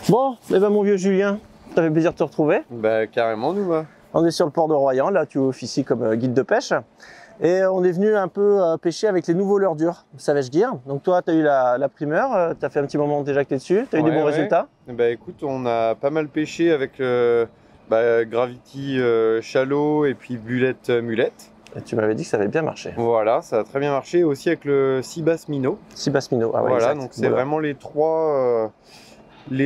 Bon, eh ben mon vieux Julien, ça fait plaisir de te retrouver. Bah carrément nous va. On est sur le port de Royan, là tu officies comme guide de pêche. Et on est venu un peu pêcher avec les nouveaux leurres dures Savage Gear. Donc toi tu as eu la primeur, tu as fait un petit moment déjà que tu es dessus, tu as eu des bons résultats? Bah écoute, on a pas mal pêché avec Gravity Shallow et puis Bulette Mulette. Et tu m'avais dit que ça avait bien marché. Voilà, ça a très bien marché aussi avec le Sea Bass Minnow. Sea Bass Minnow, ah ouais, voilà, exact. donc c'est vraiment les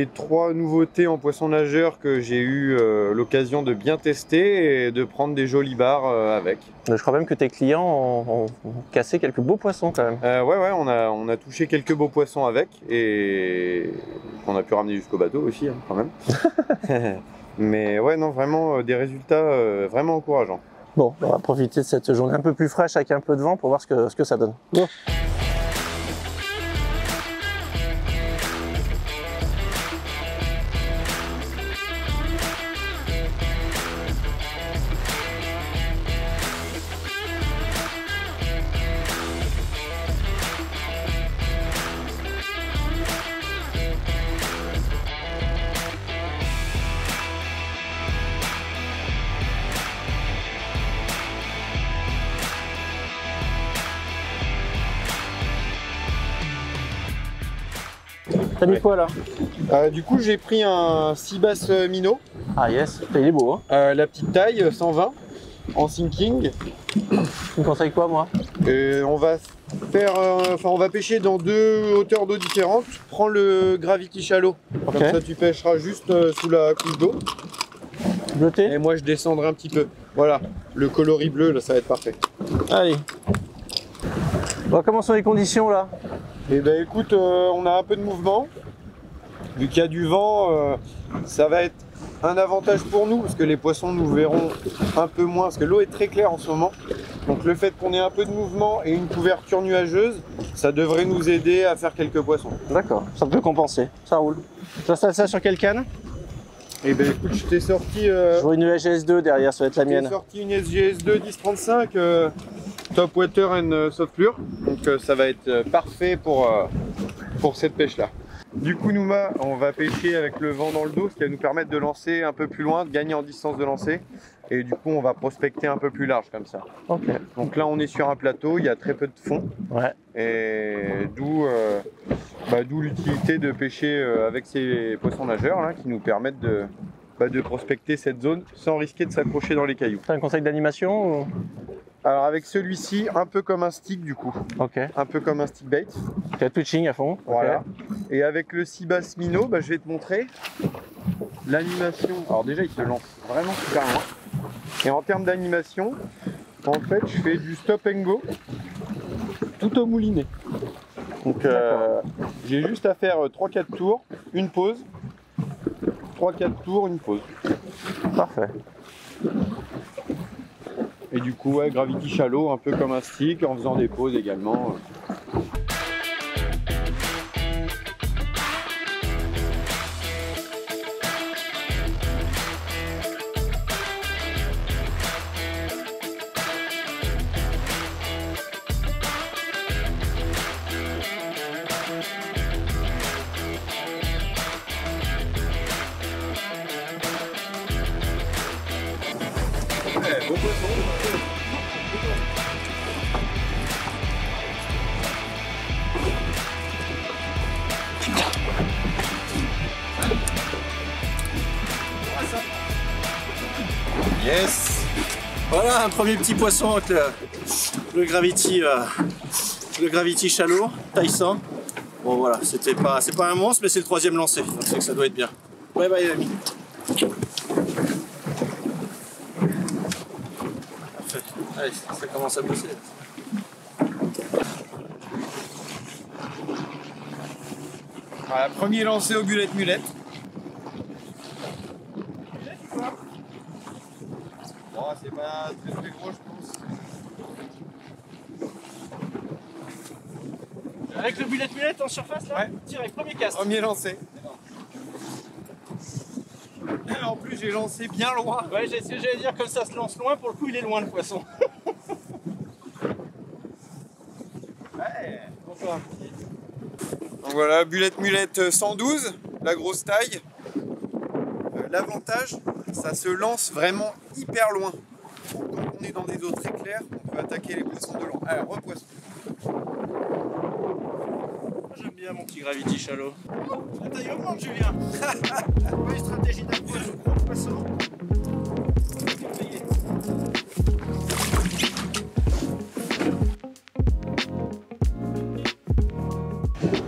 trois nouveautés en poisson nageur que j'ai eu l'occasion de bien tester et de prendre des jolis bars avec. Je crois même que tes clients ont cassé quelques beaux poissons quand même. Ouais, on a touché quelques beaux poissons avec et qu'on a pu ramener jusqu'au bateau aussi hein, quand même. Mais ouais, non, vraiment des résultats vraiment encourageants. Bon, on va profiter de cette journée un peu plus fraîche avec un peu de vent pour voir ce que ça donne. Bon. T'as mis quoi là? Du coup j'ai pris un Sea Bass Minnow. Ah yes, il est beau hein. La petite taille 120 en sinking. Tu me conseilles quoi moi? On va faire, on va pêcher dans deux hauteurs d'eau différentes. Prends le Gravity Shallow. Okay. Comme ça tu pêcheras juste sous la couche d'eau. Bleuté. Et moi je descendrai un petit peu. Voilà, le coloris bleu là ça va être parfait. Allez. Bon, comment sont les conditions là? Eh ben écoute, on a un peu de mouvement. Vu qu'il y a du vent, ça va être un avantage pour nous parce que les poissons nous verront un peu moins parce que l'eau est très claire en ce moment. Donc le fait qu'on ait un peu de mouvement et une couverture nuageuse, ça devrait nous aider à faire quelques poissons. D'accord, ça peut compenser, ça roule. J'installes ça sur quelle canne? Eh ben écoute, je t'ai sorti... je vois une SGS2 derrière, ça va être la mienne. Je t'ai sorti une SGS2 1035 Top Water and Soft Lure. Donc ça va être parfait pour cette pêche là. Du coup Nouma, on va pêcher avec le vent dans le dos, ce qui va nous permettre de lancer un peu plus loin, de gagner en distance de lancer. Et du coup on va prospecter un peu plus large comme ça. Ok. Donc là on est sur un plateau, il y a très peu de fond. Ouais. Et d'où l'utilité de pêcher avec ces poissons nageurs là, qui nous permettent de prospecter cette zone sans risquer de s'accrocher dans les cailloux. T'as un conseil d'animation ou... Alors avec celui-ci, un peu comme un stick du coup. Ok. Un peu comme un stick bait. Tu as twitching à fond. Voilà. Okay. Et avec le Sea Bass Minnow, je vais te montrer l'animation. Alors déjà il se lance vraiment super loin. Et en termes d'animation, en fait je fais du stop and go tout au moulinet. Donc j'ai juste à faire 3-4 tours, une pause. 3-4 tours, une pause. Parfait. Et du coup, ouais, Gravity Shallow, un peu comme un stick, en faisant des pauses également. Ouais, beau poisson. Yes. Voilà un premier petit poisson avec le Gravity Shallow, taille 100. Bon voilà, c'est pas un monstre mais c'est le troisième lancé, donc c'est que ça doit être bien. Bye bye les amis. Parfait. Allez, ça commence à bosser. Voilà, premier lancé au Bulette Mulette. Bon, c'est pas très gros, je pense. Avec le Bulette Mulette en surface là? Ouais. Direct, premier cast. Premier lancé. En plus, j'ai lancé bien loin. Ouais, c'est ce que j'allais dire, comme ça se lance loin, pour le coup il est loin le poisson. Ouais. Donc voilà, Bulette Mulette 112, la grosse taille. l'avantage, ça se lance vraiment hyper loin. Quand on est dans des eaux très claires, on peut attaquer les poissons de loin. Alors, repoisson. J'aime bien mon petit Gravity Shallow. La taille augmente, Julien. Une stratégie d'approche au gros poisson.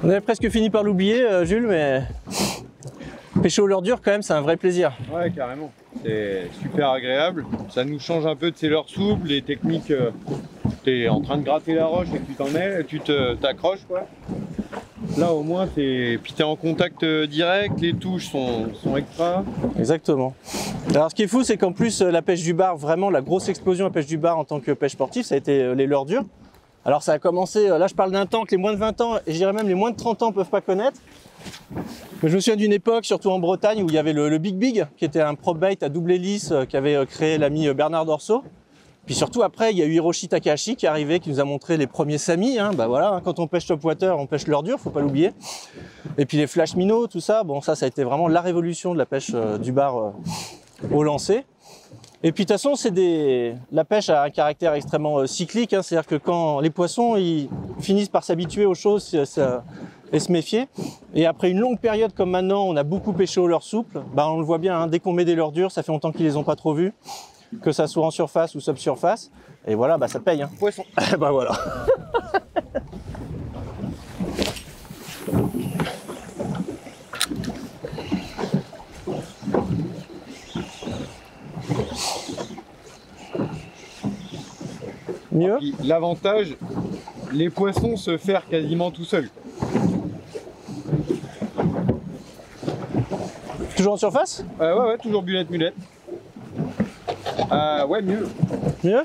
On avait presque fini par l'oublier, Jules, mais pêcher au leurre dur, quand même, c'est un vrai plaisir. Ouais, carrément. C'est super agréable. Ça nous change un peu de ces leurres souples, les techniques. Tu es en train de gratter la roche et que tu t'en es, tu t'accroches, quoi. Là, au moins, puis tu es en contact direct, les touches sont extra. Exactement. Alors, ce qui est fou, c'est qu'en plus, la pêche du bar, vraiment la grosse explosion à pêche du bar en tant que pêche sportive, ça a été les leurres durs. Alors, ça a commencé, là, je parle d'un temps que les moins de 20 ans, et je dirais même les moins de 30 ans ne peuvent pas connaître. Mais je me souviens d'une époque, surtout en Bretagne, où il y avait le Big Big, qui était un prop bait à double hélice qu'avait créé l'ami Bernard Dorso. Puis surtout après, il y a eu Hiroshi Takahashi qui est arrivé, qui nous a montré les premiers Sami. Bah voilà, quand on pêche topwater, on pêche leurre dur, faut pas l'oublier. Et puis les flash minnows, tout ça, bon ça a été vraiment la révolution de la pêche du bar au lancer. Et puis de toute façon, la pêche a un caractère extrêmement cyclique, hein, c'est-à-dire que quand les poissons ils finissent par s'habituer aux choses et se méfier, et après une longue période comme maintenant, on a beaucoup pêché au leurre souple, bah on le voit bien, hein, dès qu'on met des leurres durs, ça fait longtemps qu'ils les ont pas trop vus, que ça soit en surface ou subsurface, et voilà, bah ça paye. Hein. Poisson. Bah voilà. Mieux. L'avantage, les poissons se faire quasiment tout seuls. Toujours en surface? Ouais, toujours bulette mulette. Ouais, mieux. Mieux?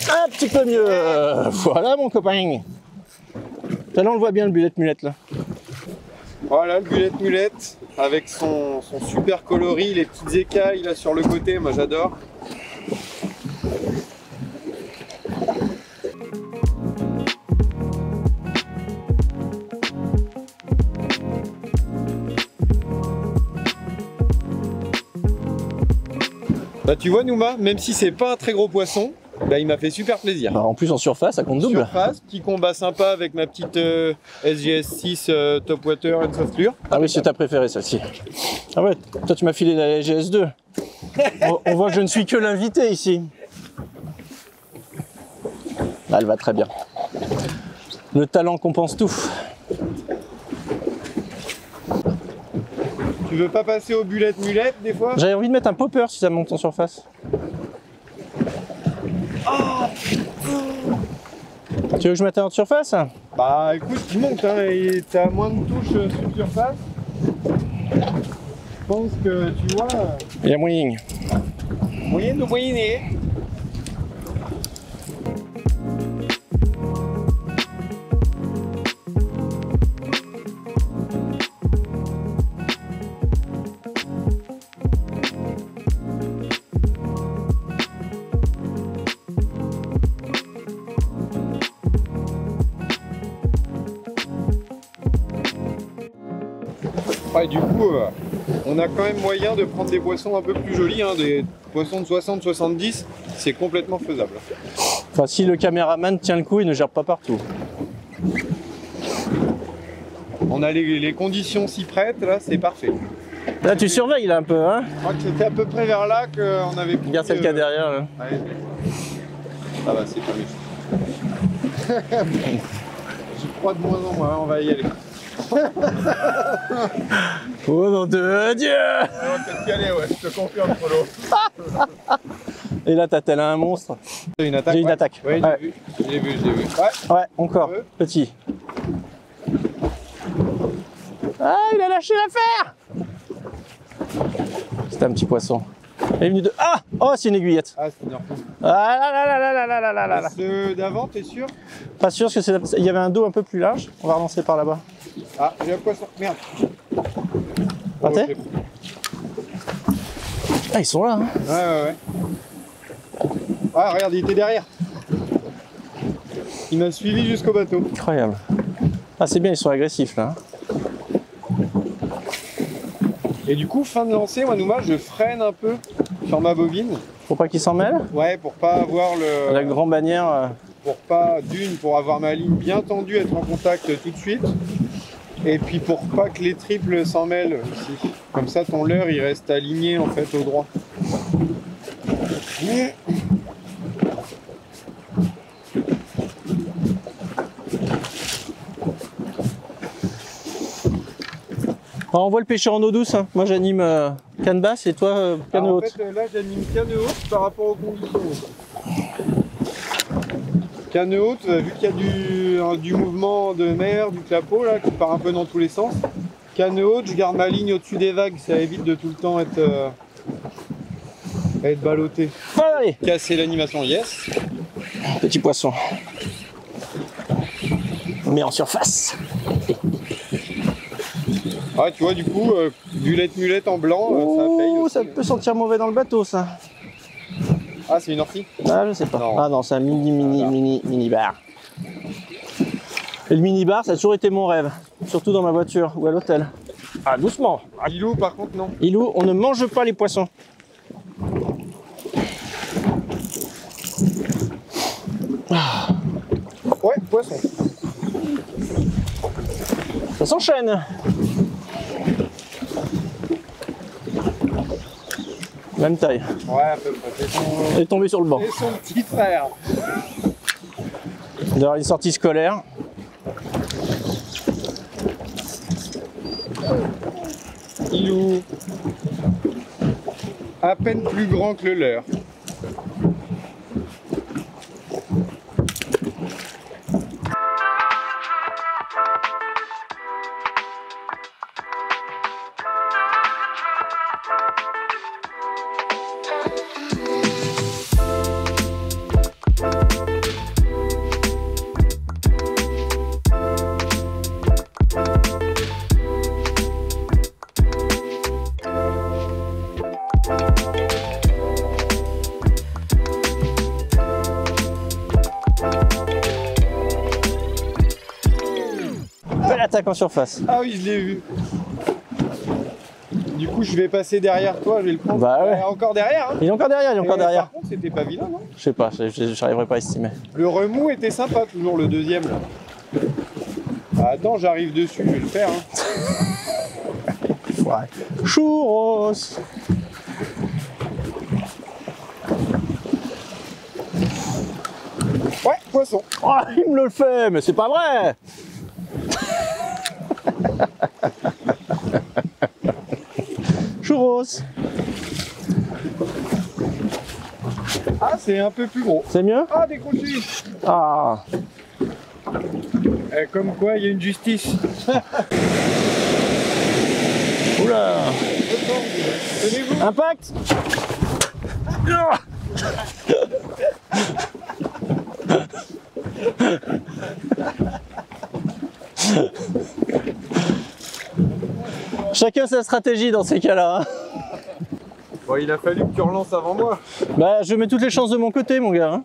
Un petit peu mieux. Voilà mon copain. Là on le voit bien le bulette mulette là. Voilà le bulette mulette avec son super coloris, les petites écailles là sur le côté, moi j'adore. Bah tu vois Nouma, même si c'est pas un très gros poisson, bah, il m'a fait super plaisir. Bah, en plus en surface, ça compte double. Surface, petit combat sympa avec ma petite SGS6 Topwater and Soft Lure. Ah oui, c'est ta préférée celle-ci. Ah ouais, toi tu m'as filé la GS2. On voit que je ne suis que l'invité ici. Ah, elle va très bien. Le talent compense tout. Tu veux pas passer aux bulettes mulettes des fois? J'avais envie de mettre un popper si ça monte en surface. Oh tu veux que je mette un en surface? Bah écoute, il monte, hein, et t'as moins de touches sur surface. Je pense que tu vois. Il y a moyen. Moyen de moyenner. Ouais, du coup, on a quand même moyen de prendre des poissons un peu plus jolis, hein, des poissons de 60-70, c'est complètement faisable. Enfin, si le caméraman tient le coup, il ne gère pas partout. On a les conditions s'y prêtent, là, c'est parfait. Là, tu surveilles là un peu, hein? Je crois que c'était à peu près vers là qu'on avait pris... Regarde celle qu'il y a derrière, là. Ouais. Ah bah, c'est pas méchant. J'y crois de moins en moins, on va y aller. Oh nom de Dieu! On va peut-être y aller, ouais, je te confirme, Polo. Et là, t'as tel un monstre. J'ai une attaque. J'ai une attaque. Ouais, Ouais. j'ai vu. Ouais. Ouais, encore. Petit. Ah, il a lâché l'affaire! C'était un petit poisson. Il est venu de... Ah! Oh, c'est une aiguillette. Ah, c'est une harpon. Ah là là là là là là là là là là. Ceux d'avant, t'es sûr? Pas sûr parce que il y avait un dos un peu plus large. On va relancer par là-bas. Ah, j'ai un poisson. Merde. Partez. Ah, ils sont là. Hein. Ouais. Ah, regarde, il était derrière. Il m'a suivi jusqu'au bateau. Incroyable. Ah c'est bien, ils sont agressifs là. Et du coup, fin de lancer, moi, Nouma, je freine un peu sur ma bobine. Faut pas qu'ils s'en mêlent. Ouais, pour pas avoir le... La grande bannière. Pour pas, pour avoir ma ligne bien tendue, être en contact tout de suite. Et puis pour pas que les triples s'en mêlent aussi. Comme ça, ton leurre, il reste aligné en fait au droit. Alors, on voit le pêcheur en eau douce. Hein. Moi j'anime canne basse et toi canne haute. En fait, là j'anime canne haute par rapport aux conditions. Canne haute, vu qu'il y a du mouvement de mer, du clapot là, qui part un peu dans tous les sens. Canne haute, je garde ma ligne au-dessus des vagues, ça évite de tout le temps être ballotté. Allez, Casser l'animation, yes. petit poisson. On met en surface. Ah, tu vois, du coup, mulette en blanc, ça paye Ouh, aussi. ça peut sentir mauvais dans le bateau ça. Ah, c'est une ortie? Ah, je sais pas. Non. Ah non, c'est un mini bar. Et le mini bar, ça a toujours été mon rêve. Surtout dans ma voiture ou à l'hôtel. Ah, doucement. Ilou, par contre, non. Ilou, on ne mange pas les poissons. Ouais, poisson. Ça s'enchaîne. Même taille. Ouais, à peu près. Elle est tombée sur le banc. Et son petit frère. D'ailleurs, une sortie scolaire. Ilou. À peine plus grand que le leur. Belle attaque en surface. Ah oui, je l'ai vu. Du coup, je vais passer derrière toi, je vais le prendre. Bah ouais. Encore derrière, hein. Il est encore derrière, il est encore Et derrière. Par contre, c'était pas vilain, non? Je sais pas, j'arriverai pas à estimer. Le remous était sympa, toujours le deuxième. Là. Ah, attends, j'arrive dessus, je vais le faire. Hein. Ouais. Churros. Ouais, poisson. Oh, il me le fait, mais c'est pas vrai. Churros. Ah, c'est un peu plus gros. C'est mieux? Ah, décroché. Ah. Comme quoi, il y a une justice. Oula. Tenez-vous. Impact. Chacun sa stratégie dans ces cas-là. Hein. Bon, il a fallu que tu relances avant moi. Bah, je mets toutes les chances de mon côté, mon gars. Hein.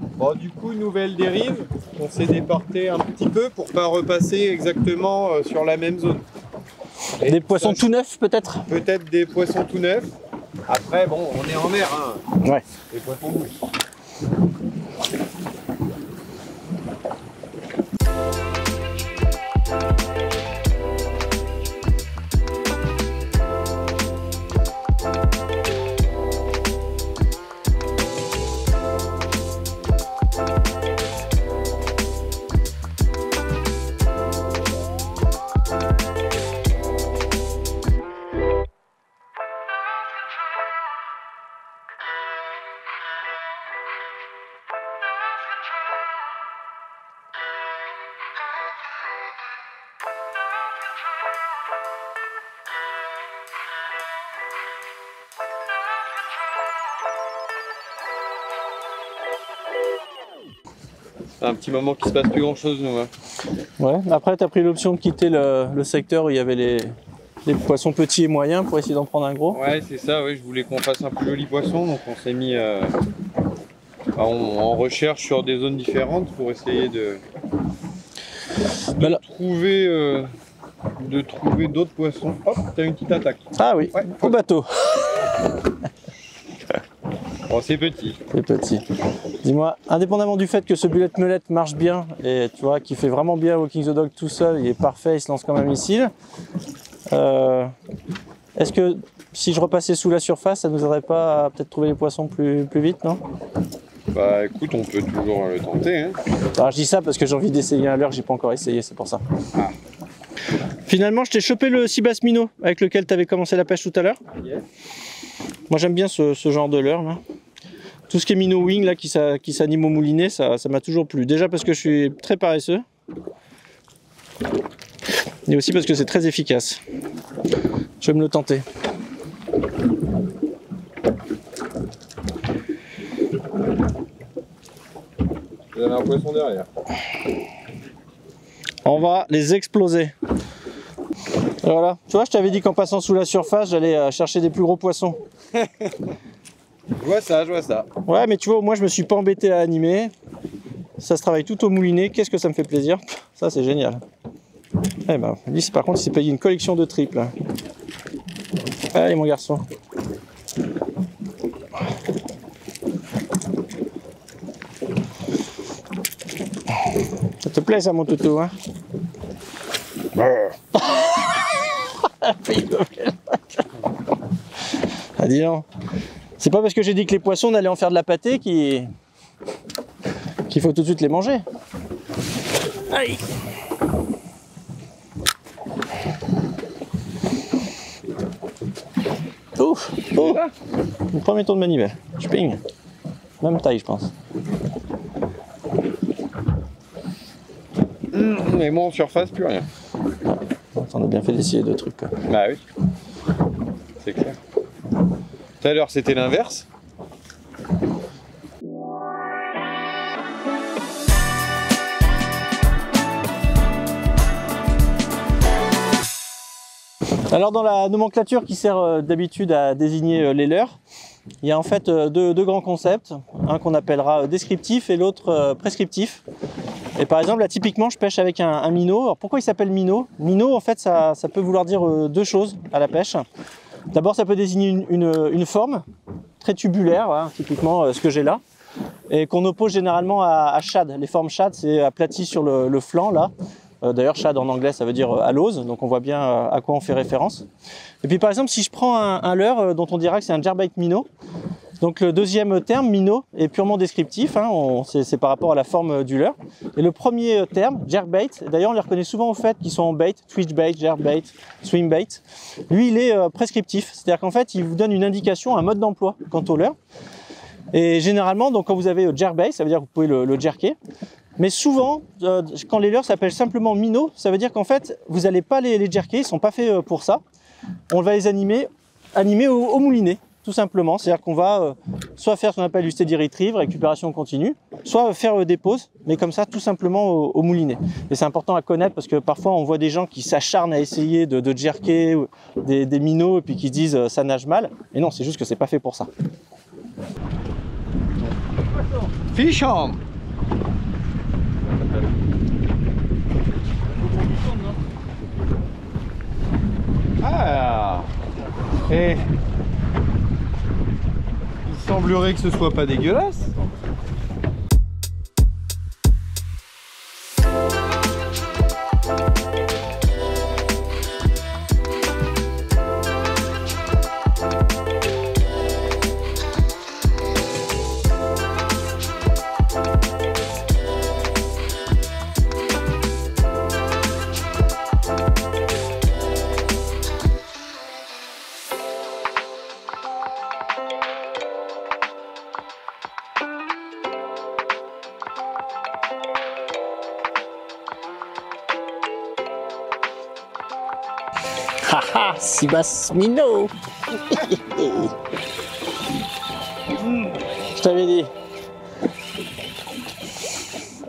Bon, du coup, nouvelle dérive. On s'est déporté un petit peu pour pas repasser exactement sur la même zone. Et Des poissons ça, tout neufs, peut-être? Peut-être des poissons tout neufs. Après, bon, on est en mer, hein. Ouais. Des poissons douces. Un petit moment qu'il se passe plus grand chose, nous. Hein. Ouais. Après, tu as pris l'option de quitter le secteur où il y avait les poissons petits et moyens pour essayer d'en prendre un gros. Ouais, c'est ça, ouais, je voulais qu'on fasse un plus joli poisson, donc on s'est mis On recherche sur des zones différentes pour essayer de trouver d'autres poissons. Hop, t'as une petite attaque. Ah oui, ouais, au bateau. Bon, c'est petit. C'est petit. Dis-moi, indépendamment du fait que ce bullet mullet marche bien et tu vois, qu'il fait vraiment bien Walking the Dog tout seul, il est parfait, il se lance comme un missile. Est-ce que si je repassais sous la surface, ça nous aiderait pas à peut-être trouver les poissons plus vite, non? Bah écoute, on peut toujours le tenter. Hein. Alors je dis ça parce que j'ai envie d'essayer à l'heure, j'ai pas encore essayé, c'est pour ça. Ah. Finalement, je t'ai chopé le sea bass minnow avec lequel tu avais commencé la pêche tout à l'heure. Yeah. Moi j'aime bien ce genre de leurre là. Tout ce qui est minnow wing là qui s'anime au moulinet, ça m'a toujours plu. Déjà parce que je suis très paresseux. Et aussi parce que c'est très efficace. Je vais me le tenter. Vous avez un poisson derrière. On va les exploser. Et voilà. Tu vois, je t'avais dit qu'en passant sous la surface, j'allais chercher des plus gros poissons. Je vois ça, je vois ça. Ouais, mais tu vois, moi je me suis pas embêté à animer. Ça se travaille tout au moulinet. Qu'est-ce que ça me fait plaisir. Ça, c'est génial. Eh ben, lui, par contre, il s'est payé une collection de triples. Allez, mon garçon. Ça te plaît, ça, mon toutou, hein? Ah, dis donc. C'est pas parce que j'ai dit que les poissons, on allait en faire de la pâtée qu'il faut tout de suite les manger. Aïe. Ouf, oh. Le premier tour de manivelle. Je ping. Même taille, je pense. Mais moi en surface, plus rien. On a bien fait d'essayer de trucs. Quoi. Bah oui. C'est clair. Tout à l'heure, c'était l'inverse. Alors dans la nomenclature qui sert d'habitude à désigner les leurres, il y a en fait deux grands concepts, un qu'on appellera descriptif et l'autre prescriptif. Et par exemple là typiquement je pêche avec un minnow. Alors pourquoi il s'appelle minnow? Minnow en fait ça peut vouloir dire deux choses à la pêche. D'abord ça peut désigner une forme très tubulaire, voilà, typiquement ce que j'ai là, et qu'on oppose généralement à shad. Les formes shad c'est aplati sur le flanc là. D'ailleurs, shad en anglais, ça veut dire à l'ose, donc on voit bien à quoi on fait référence. Et puis par exemple, si je prends un leurre dont on dira que c'est un jerkbait minnow, donc le deuxième terme, minnow, est purement descriptif, hein, c'est par rapport à la forme du leurre. Et le premier terme, jerkbait, d'ailleurs on les reconnaît souvent au fait qu'ils sont en bait, twitch bait, jerkbait, swim bait. Lui, il est prescriptif, c'est-à-dire qu'en fait, il vous donne une indication, un mode d'emploi quant au leurre. Et généralement, donc quand vous avez jerkbait, ça veut dire que vous pouvez le jerker. Mais souvent, quand les leurres s'appellent simplement minnow, ça veut dire qu'en fait, vous n'allez pas les jerker, ils ne sont pas faits pour ça. On va les animer au moulinet, tout simplement. C'est-à-dire qu'on va soit faire ce qu'on appelle du steady retrieve, récupération continue, soit faire des pauses, mais comme ça, tout simplement au moulinet. Et c'est important à connaître parce que parfois, on voit des gens qui s'acharnent à essayer de jerker des minnows et puis qui disent ça nage mal. Et non, c'est juste que c'est pas fait pour ça. Fish on! Ah! Et il semblerait que ce soit pas dégueulasse. Haha, sea bass minnow. Je t'avais dit.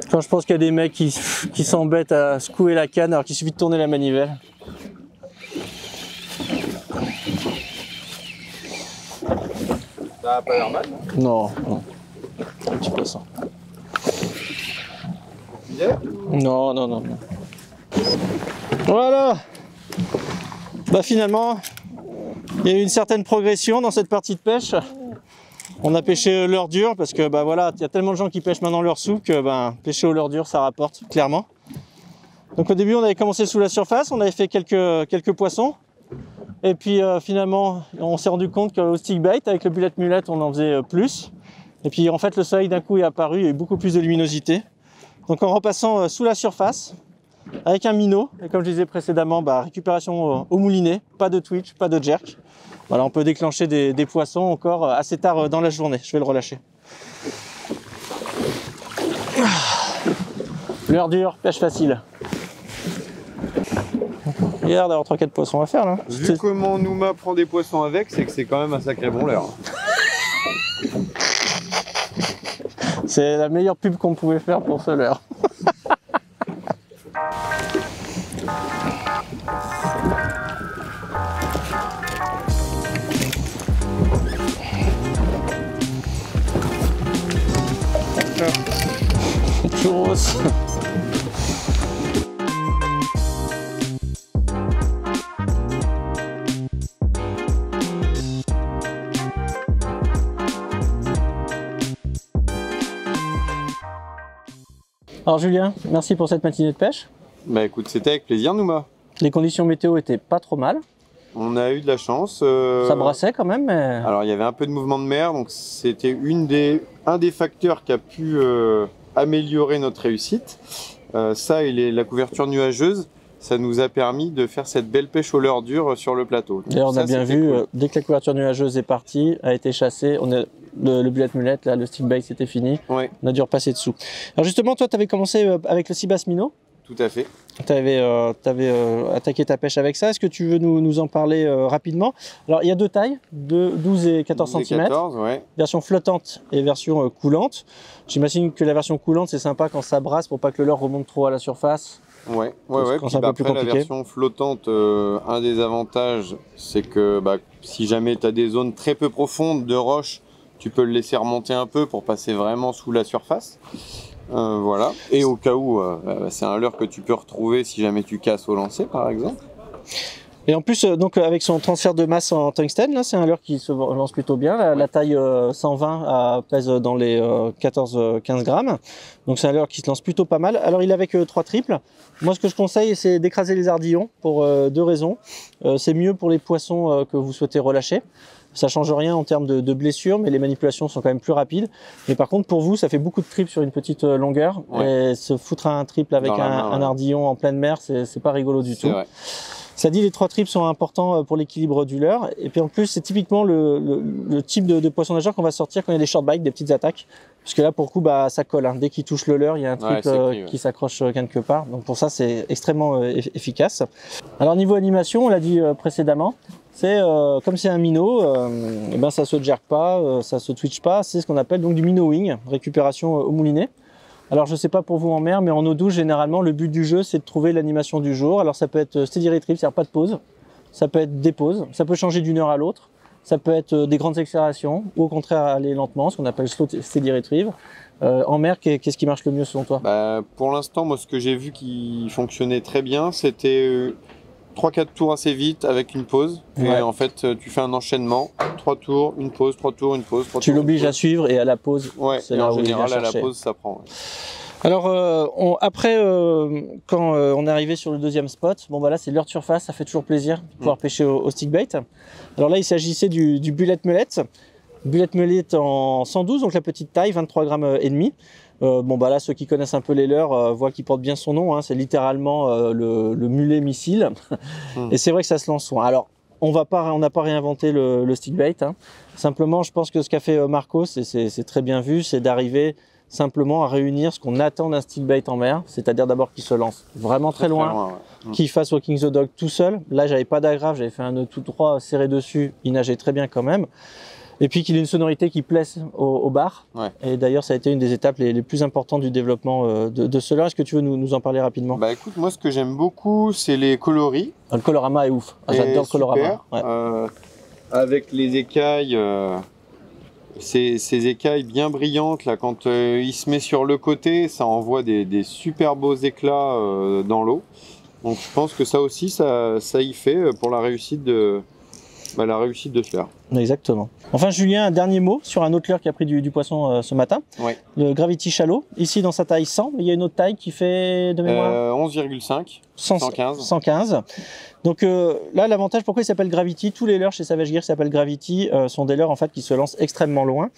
Quand je pense qu'il y a des mecs qui s'embêtent à secouer la canne alors qu'il suffit de tourner la manivelle. Ça a pas l'air mal, non? Non, non. Un petit poisson. Non, non, non. Voilà. Bah finalement, il y a eu une certaine progression dans cette partie de pêche. On a pêché leurre dure parce que bah voilà, il y a tellement de gens qui pêchent maintenant leurre souple que bah, pêcher au leurre dure ça rapporte clairement. Donc au début on avait commencé sous la surface, on avait fait quelques poissons. Et puis finalement on s'est rendu compte qu'au stick bait avec le bullet mullet on en faisait plus. Et puis en fait le soleil d'un coup est apparu, il y a eu beaucoup plus de luminosité. Donc en repassant sous la surface avec un minnow, et comme je disais précédemment, bah, récupération au moulinet, pas de twitch, pas de jerk. Voilà, on peut déclencher des poissons encore assez tard dans la journée. Je vais le relâcher. Leurre dure, pêche facile. Regarde, avoir 3-4 poissons à faire là. Vu comment Nouma prend des poissons avec, c'est que c'est quand même un sacré bon leurre. C'est la meilleure pub qu'on pouvait faire pour ce leurre. Churros. Alors Julien, merci pour cette matinée de pêche. Bah écoute, c'était avec plaisir Nouma. Les conditions météo étaient pas trop mal. On a eu de la chance. Ça brassait quand même, mais... Alors il y avait un peu de mouvement de mer, donc c'était un des facteurs qui a pu améliorer notre réussite. Ça et la couverture nuageuse, ça nous a permis de faire cette belle pêche au leurre dur sur le plateau. D'ailleurs on a bien vu, cool. Dès que la couverture nuageuse est partie, a été chassée, le bullet mullet, là, le stick bait c'était fini, Ouais. On a dû repasser dessous. Alors justement toi tu avais commencé avec le sea bass minnow. Tout à fait. Tu avais attaqué ta pêche avec ça. Est-ce que tu veux nous en parler rapidement? Alors, il y a deux tailles, 12 et 14 cm. 14, ouais. Version flottante et version coulante. J'imagine que la version coulante, c'est sympa quand ça brasse pour pas que le leurre remonte trop à la surface. Ouais. Quand Puis, c'est un peu plus après, la compliqué. version flottante, un des avantages, c'est que si jamais tu as des zones très peu profondes de roches, tu peux le laisser remonter un peu pour passer vraiment sous la surface. Voilà. Et au cas où, c'est un leurre que tu peux retrouver si jamais tu casses au lancer, par exemple. Et en plus, donc avec son transfert de masse en tungstène, là, c'est un leurre qui se lance plutôt bien. La taille 120 pèse dans les 14-15 grammes. Donc c'est un leurre qui se lance plutôt pas mal. Alors il est avec 3 triples. Moi ce que je conseille c'est d'écraser les ardillons pour 2 raisons. C'est mieux pour les poissons que vous souhaitez relâcher. Ça change rien en termes de blessures, mais les manipulations sont quand même plus rapides. Mais par contre, pour vous, ça fait beaucoup de triples sur une petite longueur. Ouais. Et se foutre un triple avec un ardillon en pleine mer, c'est pas rigolo du tout. Vrai. Ça dit, les 3 triples sont importants pour l'équilibre du leurre. Et puis en plus, c'est typiquement le type de poisson nageur qu'on va sortir quand il y a des short bites, des petites attaques. Parce que là, pour le coup, ça colle. Hein. Dès qu'il touche le leurre, il y a un triple qui s'accroche quelque part. Donc pour ça, c'est extrêmement efficace. Alors niveau animation, on l'a dit précédemment, c'est comme c'est un minnow, ça se jerk pas, ça se twitch pas. C'est ce qu'on appelle donc du minnowing, récupération au moulinet. Alors je sais pas pour vous en mer, mais en eau douce, généralement, le but du jeu, c'est de trouver l'animation du jour. Alors ça peut être steady retrieve, c'est-à-dire pas de pause. Ça peut être des pauses. Ça peut changer d'une heure à l'autre. Ça peut être des grandes accélérations ou au contraire aller lentement, ce qu'on appelle slow steady retrieve. En mer, qu'est-ce qui marche le mieux selon toi? Pour l'instant, moi, ce que j'ai vu qui fonctionnait très bien, c'était 3-4 tours assez vite avec une pause. Ouais. Et en fait, tu fais un enchaînement, 3 tours, une pause, 3 tours, une pause, 3 tours. Tu l'obliges à suivre et à la pause. Ouais, c'est là en où général, à la pause, ça prend. Ouais. Alors, après, quand on est arrivé sur le deuxième spot, là, c'est leurre de surface, ça fait toujours plaisir de pouvoir pêcher au stick bait. Alors là, il s'agissait du bullet mullet. Bullet mullet en 112, donc la petite taille, 23 grammes et demi. Là, ceux qui connaissent un peu les leurres voient qu'il porte bien son nom. Hein, c'est littéralement le mulet missile. Et c'est vrai que ça se lance soin. Alors, on n'a pas réinventé le stick bait. Hein. Simplement, je pense que ce qu'a fait Marco, c'est très bien vu, c'est d'arriver simplement à réunir ce qu'on attend d'un stick bait en mer, c'est-à-dire d'abord qu'il se lance vraiment très loin, qu'il fasse walking the dog tout seul. Là, j'avais pas d'agrave, j'avais fait un nœud tout droit serré dessus, il nageait très bien quand même. Et puis qu'il ait une sonorité qui plaise au bar. Ouais. Et d'ailleurs, ça a été une des étapes les plus importantes du développement de ce leurre. Est-ce que tu veux nous en parler rapidement? Écoute, moi, ce que j'aime beaucoup, c'est les coloris. Le colorama est ouf. J'adore le colorama. Ouais. Avec les écailles ces écailles bien brillantes, là, quand il se met sur le côté, ça envoie des super beaux éclats dans l'eau. Donc je pense que ça aussi, ça y fait pour la réussite de ce leurre. Exactement. Enfin Julien, un dernier mot sur un autre leurre qui a pris du poisson ce matin. Ouais. Le Gravity Shallow, ici dans sa taille 100, mais il y a une autre taille qui fait de mémoire 11,5, 115. 115. Donc là, l'avantage, pourquoi il s'appelle Gravity, tous les leurres chez Savage Gear qui s'appellent Gravity sont des leurres en fait qui se lancent extrêmement loin.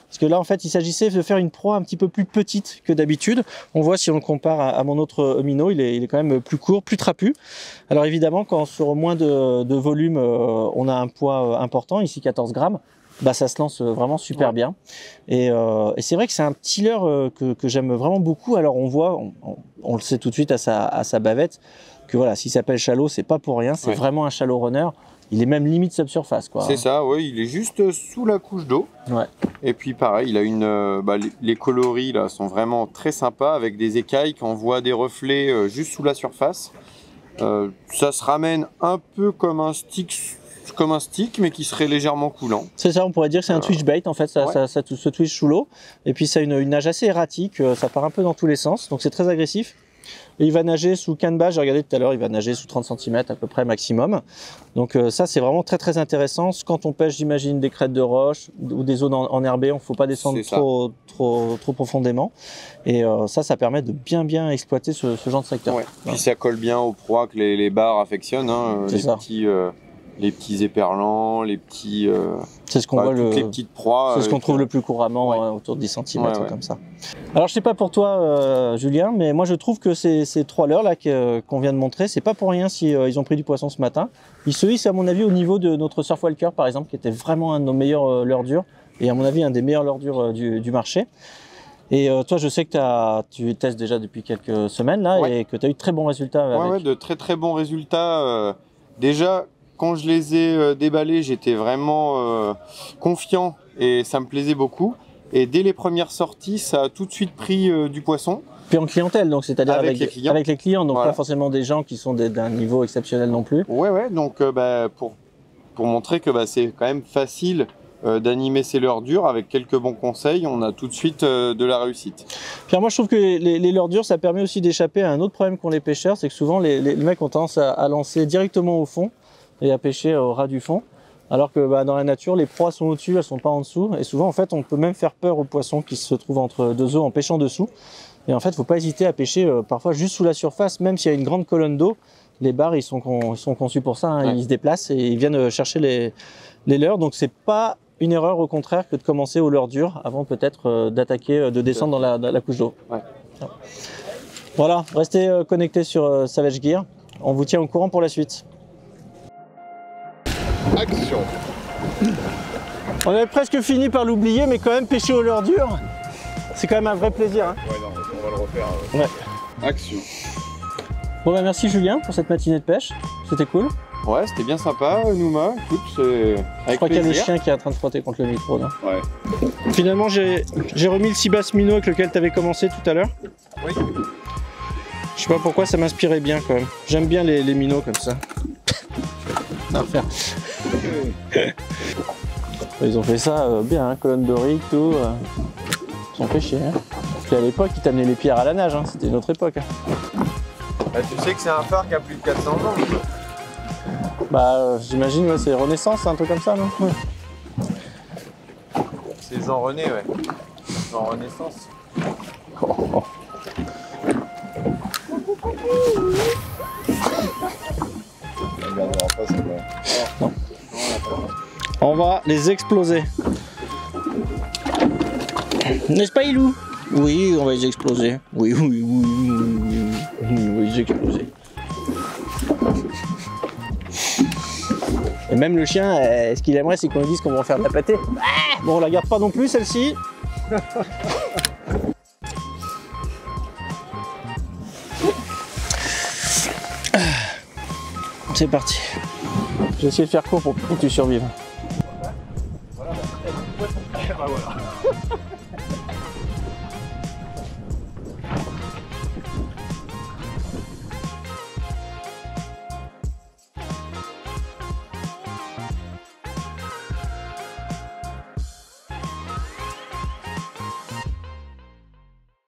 Parce que là, en fait, il s'agissait de faire une proie un petit peu plus petite que d'habitude. On voit, si on le compare à mon autre minnow, il est quand même plus court, plus trapu. Alors évidemment, quand sur moins de volume, on a un poids important, ici 14 grammes, bah ça se lance vraiment super bien. Et c'est vrai que c'est un petit leurre que j'aime vraiment beaucoup. Alors on voit, on le sait tout de suite à sa bavette, que voilà, s'il s'appelle Shallow, c'est pas pour rien, c'est vraiment un shallow runner. Il est même limite subsurface, quoi. C'est ça, oui, il est juste sous la couche d'eau. Ouais. Et puis pareil, il a les coloris là sont vraiment très sympas avec des écailles qui envoient des reflets juste sous la surface. Ça se ramène un peu comme un stick, mais qui serait légèrement coulant. C'est ça, on pourrait dire que c'est un twitch bait en fait, ça se twitch sous l'eau. Et puis ça a une nage assez erratique, ça part un peu dans tous les sens, donc c'est très agressif. Et il va nager sous canevas, j'ai regardé tout à l'heure, il va nager sous 30 cm à peu près maximum. Donc ça c'est vraiment très très intéressant. Quand on pêche, j'imagine, des crêtes de roche ou des zones enherbées, il ne faut pas descendre trop profondément. Et ça permet de bien exploiter ce genre de secteur. Ouais. Puis ça colle bien aux proies que les bars affectionnent, hein, les petits éperlans, les petits... c'est ce qu'on voit toutes les petites proies. C'est ce qu'on trouve le plus couramment, autour de 10 cm, comme ça. Alors je sais pas pour toi, Julien, mais moi je trouve que ces trois leurres là qu'on vient de montrer, c'est pas pour rien si ils ont pris du poisson ce matin. Ils se hissent à mon avis au niveau de notre Surf Walker par exemple, qui était vraiment un de nos meilleurs leurres durs, et à mon avis un des meilleurs leurres durs du marché. Et toi, je sais que tu testes déjà depuis quelques semaines là, et que tu as eu de très bons résultats avec. Ouais, de très bons résultats. Déjà, quand je les ai déballés, j'étais vraiment confiant et ça me plaisait beaucoup. Et dès les premières sorties, ça a tout de suite pris du poisson. Puis en clientèle, donc c'est-à-dire avec les clients, donc voilà. Pas forcément des gens qui sont d'un niveau exceptionnel non plus. Ouais, donc pour montrer que c'est quand même facile d'animer ces leurres dures, avec quelques bons conseils, on a tout de suite de la réussite. Puis moi je trouve que les leurres dures, ça permet aussi d'échapper à un autre problème qu'ont les pêcheurs, c'est que souvent les mecs ont tendance à lancer directement au fond et à pêcher au ras du fond. Alors que dans la nature, les proies sont au-dessus, elles sont pas en dessous. Et souvent, en fait, on peut même faire peur aux poissons qui se trouvent entre deux eaux en pêchant dessous. Et en fait, il ne faut pas hésiter à pêcher parfois juste sous la surface, même s'il y a une grande colonne d'eau. Les bars, ils sont conçus pour ça, hein. Ils se déplacent et ils viennent chercher les leurres. Donc, c'est pas une erreur, au contraire, que de commencer aux leurres dures avant peut-être d'attaquer, de descendre dans la couche d'eau. Ouais. Voilà, restez connectés sur Savage Gear. On vous tient au courant pour la suite. Action. On avait presque fini par l'oublier, mais quand même pêcher aux leurres dures, c'est quand même un vrai plaisir. Hein. Ouais, non, on va le refaire. Action. Bon bah merci Julien pour cette matinée de pêche, c'était cool. Ouais, c'était bien sympa, Nouma. Écoute, je crois qu'il y a des chiens qui est en train de frotter contre le micro. Là. Ouais. Finalement, j'ai remis le Seabass minnow avec lequel tu avais commencé tout à l'heure. Oui. Je sais pas pourquoi, ça m'inspirait bien quand même. J'aime bien les minnows comme ça. À faire. Ils ont fait ça bien, hein, colonne dorique, tout. Ils ont fait chier. Hein. Parce qu'à l'époque, ils t'amenaient les pierres à la nage, hein. C'était une autre époque. Hein. Bah, tu sais que c'est un phare qui a plus de 400 ans. Bah, j'imagine, c'est Renaissance, un truc comme ça, non? C'est Jean René, ouais. Jean Renaissance. Oh. Non. On va les exploser. N'est-ce pas, Ilou? Oui, on va les exploser. Oui, on va les exploser. Et même le chien, ce qu'il aimerait, c'est qu'on lui dise qu'on va en faire de la pâtée. Bon, on la garde pas non plus, celle-ci. C'est parti. Je vais essayer de faire court pour que tu survives. Voilà.